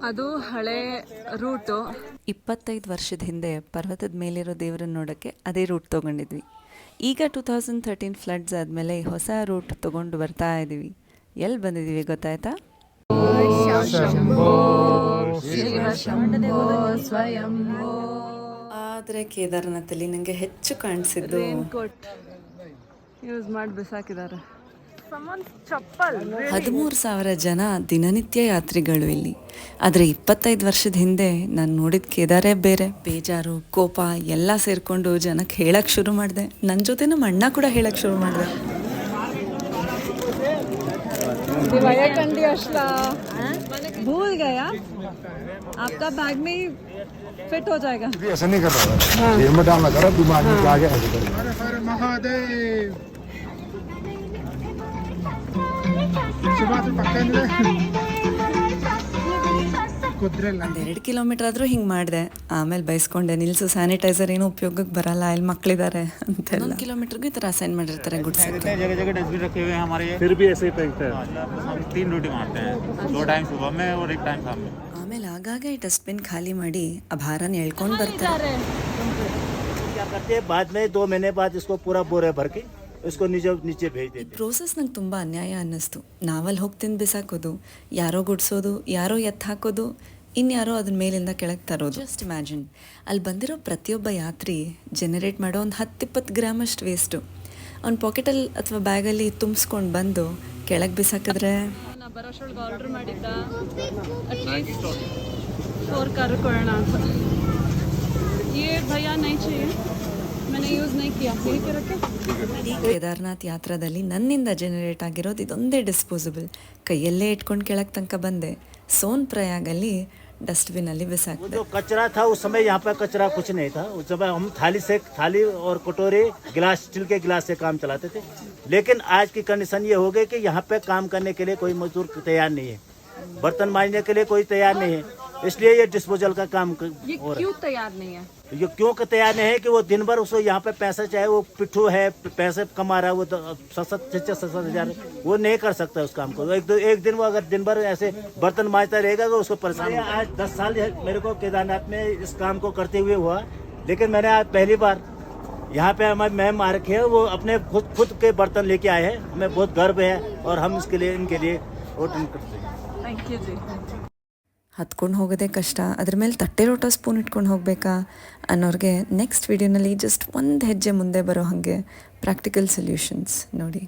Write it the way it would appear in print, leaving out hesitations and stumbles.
ಅದು ಹಳೆ ರೂಟು. 25 ವರ್ಷದ ಹಿಂದೆ ಪರ್ವತದ ಮೇಲಿರೋ ದೇವರನ್ನ ನೋಡೋಕ್ಕೆ ಅದೇ ರೂಟ್ ತೊಗೊಂಡಿದ್ವಿ. ಈಗ 2013 ಫ್ಲಡ್ಸ್ ಆದಮೇಲೆ ಹೊಸ ರೂಟ್ ತೊಗೊಂಡು ಬರ್ತಾ ಇದ್ದೀವಿ. ಎಲ್ಲಿ ಬಂದಿದ್ದೀವಿ ಗೊತ್ತಾಯ್ತಾ? ಆದರೆ ಕೇದಾರನಾಥಲ್ಲಿ ನನಗೆ ಹೆಚ್ಚು ಕಾಣಿಸಿದ್ದು ಕೋಟ್ ಯೂಸ್ ಮಾಡಿ ಬಿಸಾಕಿದ್ದಾರೆ. 13,000 ಜನ ದಿನನಿತ್ಯ ಯಾತ್ರಿಗಳು ಇಲ್ಲಿ. ಆದರೆ 25 ವರ್ಷದ ಹಿಂದೆ ನಾನು ನೋಡಿದ ಕೇದಾರೇ ಬೇರೆ. ಬೇಜಾರು, ಕೋಪ ಎಲ್ಲ ಸೇರಿಕೊಂಡು ಜನಕ್ಕೆ ಹೇಳಕ್ಕೆ ಶುರು ಮಾಡಿದೆ. ನನ್ನ ಜೊತೆ ನಮ್ಮ ಅಣ್ಣ ಕೂಡ ಹೇಳಕ್ಕೆ ಶುರು ಮಾಡಿದೆ. भूल गया आपका बैग में ही फिट हो जाएगा. ऐसा नहीं कर रहा है, में डालना करो दिमाग में आगे ऐसे करो. हर महादेव सुबह से पक्का 2 ಕಿಲೋಮೀಟರ್ ಆದರೂ ಹಿಂಗೆ ಮಾಡಿದೆ. ಆಮೇಲೆ ಬೈಸ್ಕೊಂಡೆ, ನಿಲ್ಸು, ಸ್ಯಾನಿಟೈಸರ್ ಏನೂ ಉಪಯೋಗಕ್ಕೆ ಬರಲ್ಲ, ಇಲ್ಲಿ ಮಕ್ಕಳಿದ್ದಾರೆ ಅಂತೆಲ್ಲ. 1 ಕಿಲೋಮೀಟರ್ಗೂ ಈ ಥರ ಅಸೈನ್ ಮಾಡಿರ್ತಾರೆ ಗುಡ್ಸಕ್ಕೆ. ಆಮೇಲೆ ಆಗಾಗ ಈ ಡಸ್ಟ್ಬಿನ್ ಖಾಲಿ ಮಾಡಿ ಆ ಭಾರನ ಎಳ್ಕೊಂಡು ಬರ್ತಾರೆ. ಈ ಪ್ರೋಸೆಸ್ ನಂಗೆ ತುಂಬ ಅನ್ಯಾಯ ಅನ್ನಿಸ್ತು. ನಾವಲ್ಲಿ ಹೋಗಿ ತಿಂದು ಬಿಸಾಕೋದು, ಯಾರೋ ಗುಡ್ಸೋದು, ಯಾರೋ ಎತ್ತು ಹಾಕೋದು, ಇನ್ಯಾರೋ ಅದನ್ನ ಮೇಲಿಂದ ಕೆಳಗೆ ತರೋದು. ಜಸ್ಟ್ ಇಮ್ಯಾಜಿನ್, ಅಲ್ಲಿ ಬಂದಿರೋ ಪ್ರತಿಯೊಬ್ಬ ಯಾತ್ರಿ ಜನರೇಟ್ ಮಾಡೋ ಒಂದು 10-20 ಗ್ರಾಮಷ್ಟು ವೇಸ್ಟು ಅವ್ನ ಪಾಕೆಟಲ್ಲಿ ಅಥವಾ ಬ್ಯಾಗಲ್ಲಿ ತುಂಬಿಸ್ಕೊಂಡು ಬಂದು ಕೆಳಗೆ ಬಿಸಾಕಿದ್ರೆ. ಬರೋಷ್ಟೊಳಗೆ ಆರ್ಡ್ರ್ ಮಾಡಿದ್ದ ಅಟ್ಲೀಸ್ಟ್ 4 ಕಾರು ಕೊಡೋಣ ಅಂತ. ಭಯ ನೈ चाहिए, मैंने यूज़ नहीं किया. ಕೇದಾರ್ನಾಥ್ ಯಾತ್ರಾದಲ್ಲಿ ನನ್ನಿಂದ ಜನರೇಟ್ ಆಗಿರೋದು ಇದೊಂದೇ ಡಿಸ್ಪೋಸಬಲ್. ಕೈಯಲ್ಲೇ ಇಟ್ಕೊಂಡು ಕೆಳಗೆ ತನಕ ಬಂದೆ. ಸೋನ್ ಪ್ರಯಾಗಲ್ಲಿ डस्टबिन अली बिसाक जो कचरा था उस समय यहाँ पर कचरा कुछ नहीं था. उस समय हम थाली और कटोरे, गिलास, स्टील के गिलास से काम चलाते थे. लेकिन आज की कंडीशन ये हो गई कि यहाँ पे काम करने के लिए कोई मजदूर तैयार नहीं है, बर्तन मांजने के लिए कोई तैयार नहीं है. इसलिए ये डिस्पोजल का काम ये क्यों तैयार नहीं है? ये क्यों तैयार नहीं है कि वो दिन भर उसको यहाँ पे पैसा चाहे, वो पिट्ठू है, पैसे कमा रहा है, वो 7,000 वो नहीं कर सकता उस काम को. एक दिन वो अगर दिन भर ऐसे बर्तन मांजता रहेगा तो उसको परेशान. आज 10 साल मेरे को केदारनाथ में इस काम को करते हुए हुआ, लेकिन मैंने आज पहली बार यहाँ पे हमारे मैम आ रखे हैं, वो अपने खुद के बर्तन लेके आए हैं. हमें बहुत गर्व है और हम इनके लिए वोटिंग करते हैं. थैंक यू जी. ಹತ್ಕೊಂಡು ಹೋಗೋದೇ ಕಷ್ಟ, ಅದ್ರ ಮೇಲೆ ತಟ್ಟೆ ಲೋಟ ಸ್ಪೂನ್ ಇಟ್ಕೊಂಡು ಹೋಗಬೇಕಾ ಅನ್ನೋರಿಗೆ ನೆಕ್ಸ್ಟ್ ವಿಡಿಯೋನಲ್ಲಿ ಜಸ್ಟ್ ಒಂದು ಹೆಜ್ಜೆ ಮುಂದೆ ಬರೋ ಹಾಗೆ ಪ್ರಾಕ್ಟಿಕಲ್ ಸೊಲ್ಯೂಷನ್ಸ್ ನೋಡಿ.